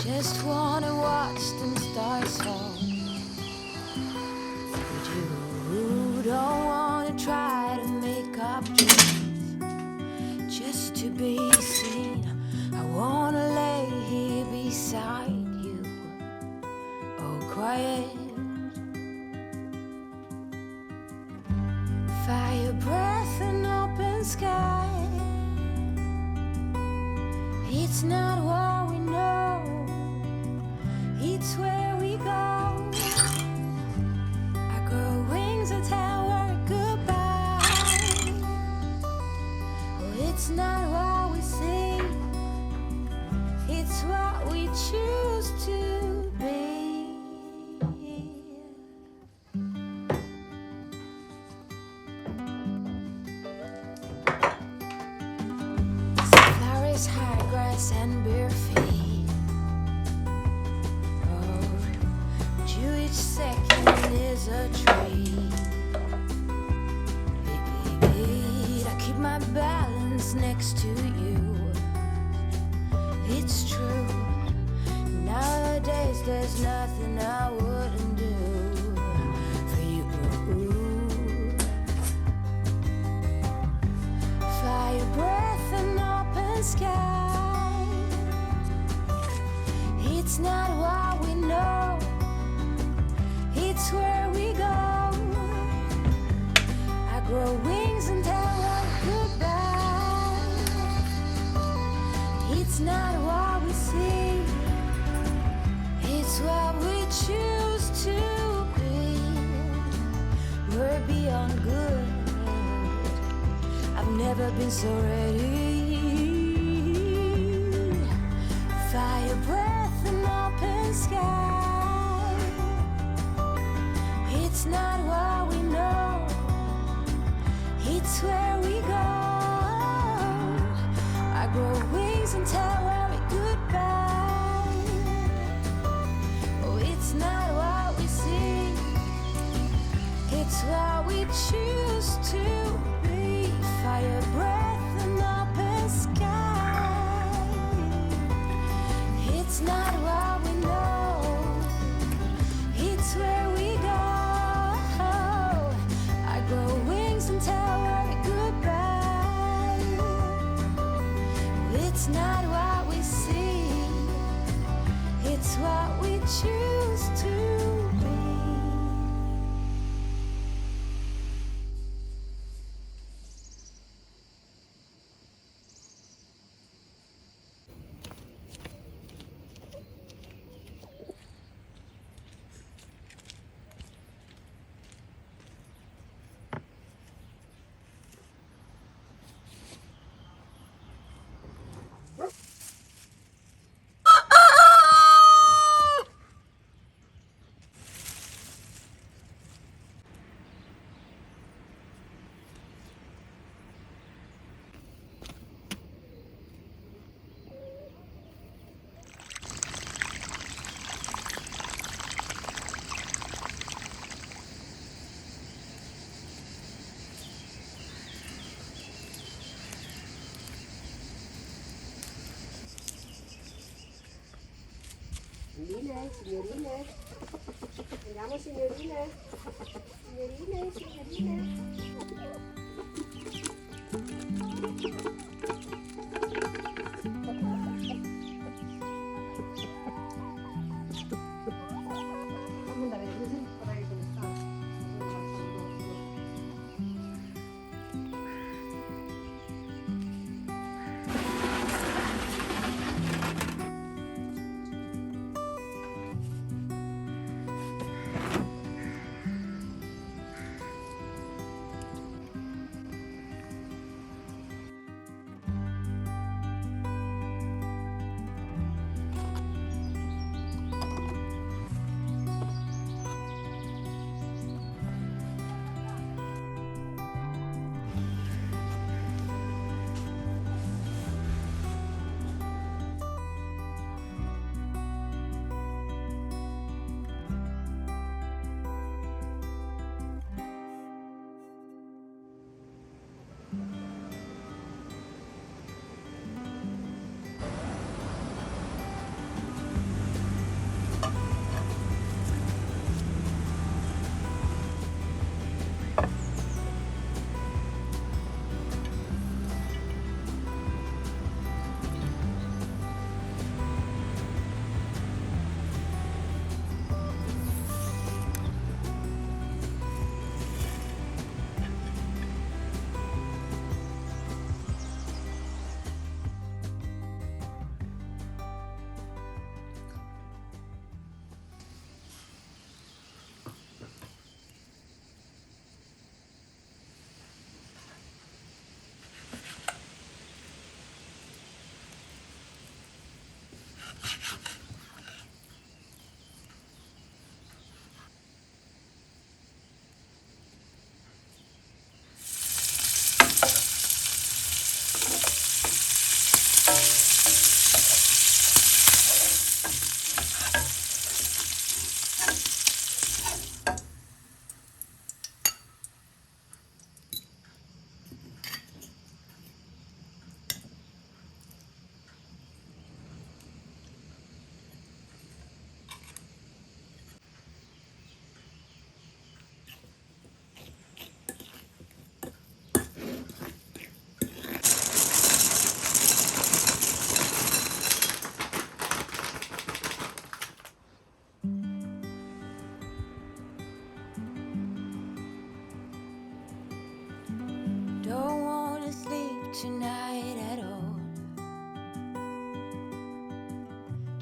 just wanna watch them stars fall. But you don't wanna try to make up dreams just to be seen. I wanna lay here beside you, oh quiet. Fire breath and open sky. It's not what we know, it's where we go. I grow wings and tell her goodbye. Oh, it's not what we see, it's what we choose to be. Flowers, high grass, and bare feet. Oh, but you each second is a treat. I keep my balance next to you. It's true. Nowadays there's nothing I wouldn't do for you. Fire breath and open sky. It's not what we know, it's where we go. I grow wings and tell her goodbye. It's not what we see, it's what we choose to be. We're beyond good. I've never been so ready. Fire breath and open sky. It's not what we know, it's where we go. I grow wings and tell her goodbye. Oh, it's not what we see, it's what we choose to be. Fire breath and open sky. It's not what we know, it's where we go. I grow wings and tell her goodbye. It's not what we see, it's what we choose to be. Signorina, andiamo signorina, signorine, signorine. Fammi andare così, guardare come sta.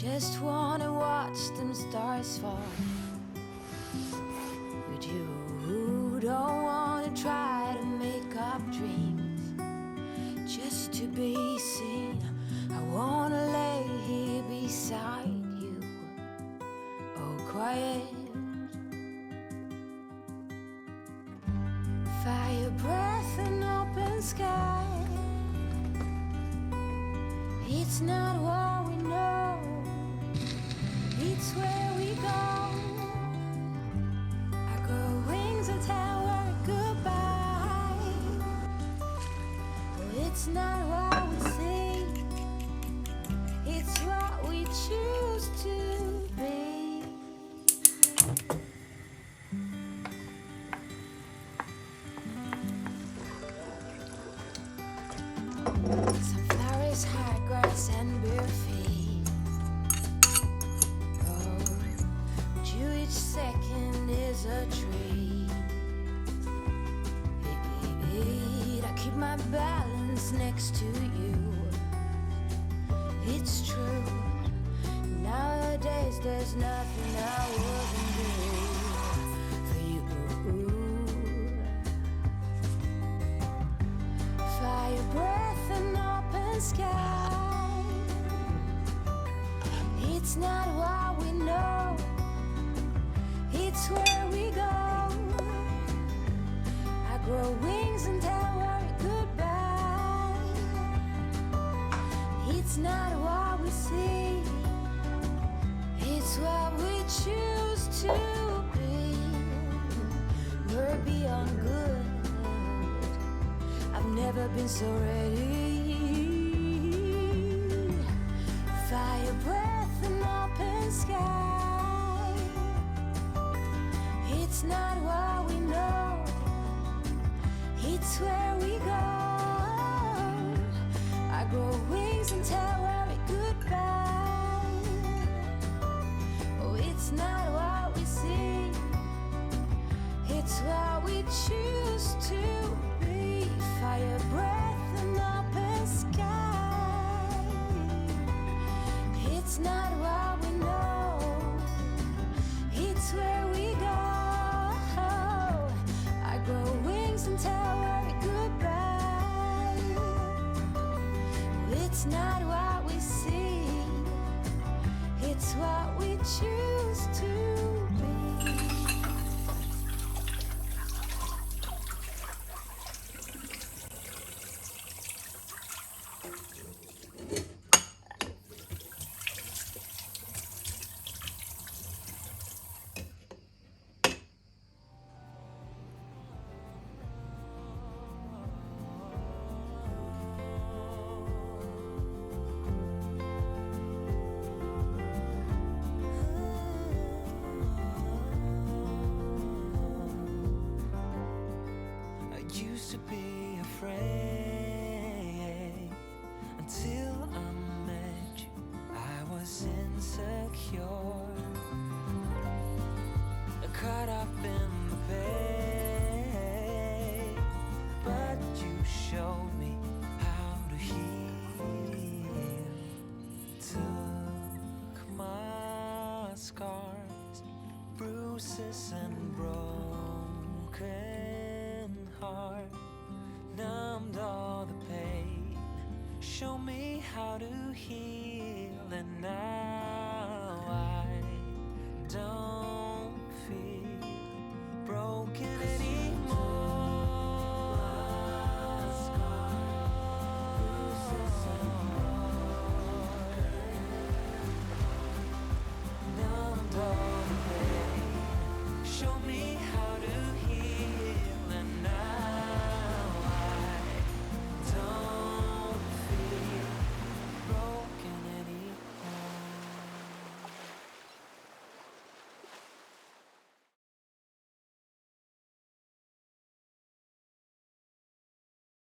just wanna watch them stars fall. But you don't wanna try to make up dreams just to be seen. I wanna lay here beside you, oh quiet. Fire breath and open sky. It's not what we know, it's where we go. I grow wings and tell her goodbye. Oh, it's not what we see, it's what we choose to be. Some flowers, high grass, and bare feet. Oh, but you each second is a treat. I keep my balance next to you. It's true. Nowadays there's nothing I wouldn't do for you. Fire breath and open sky. It's not what we know, it's where we go. I grow wings and tell her goodbye. It's not what we see, it's what we choose to be. We're beyond good, I've never been so ready. Fire breath and open sky. It's not what we know, it's where we go. I grow wings and tell her goodbye. Oh, it's not what we see, it's what we choose to be. Fire breath and open sky. It's not what we know, it's where we go. I grow wings and tell her goodbye. It's not what we see, it's what we choose to be. I used to be afraid until I met you. I was insecure, caught up in the pain, but you showed me how to heal. Took my scars, bruises and broken heart, numbed all the pain, show me how to heal, and now